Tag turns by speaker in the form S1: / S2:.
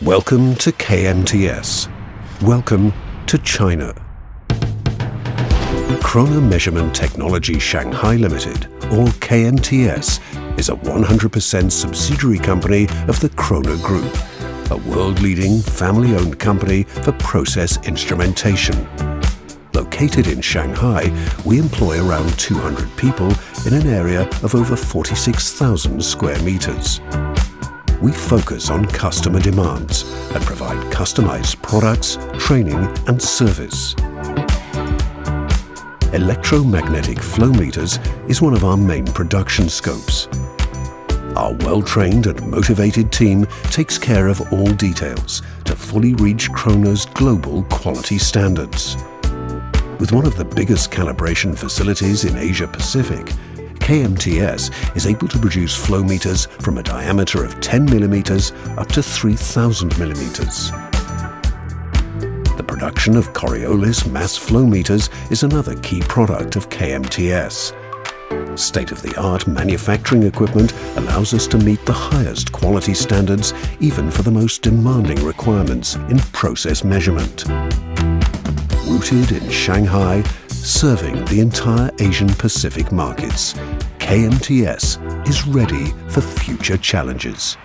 S1: Welcome to KMTS. Welcome to China. KROHNE Measurement Technology Shanghai Limited, or KMTS, is a 100% subsidiary company of the KROHNE Group, a world-leading family-owned company for process instrumentation. Located in Shanghai, we employ around 200 people in an area of over 46,000 square meters. We focus on customer demands and provide customized products, training and service. Electromagnetic flowmeters is one of our main production scopes. Our well-trained and motivated team takes care of all details to fully reach KROHNE's global quality standards. With one of the biggest calibration facilities in Asia Pacific, KMTS is able to produce flowmeters from a diameter of 10 millimeters up to 3,000 millimeters. The production of Coriolis mass flowmeters is another key product of KMTS. State-of-the-art manufacturing equipment allows us to meet the highest quality standards even for the most demanding requirements in process measurement. Rooted in Shanghai, serving the entire Asian Pacific markets, KMTS is ready for future challenges.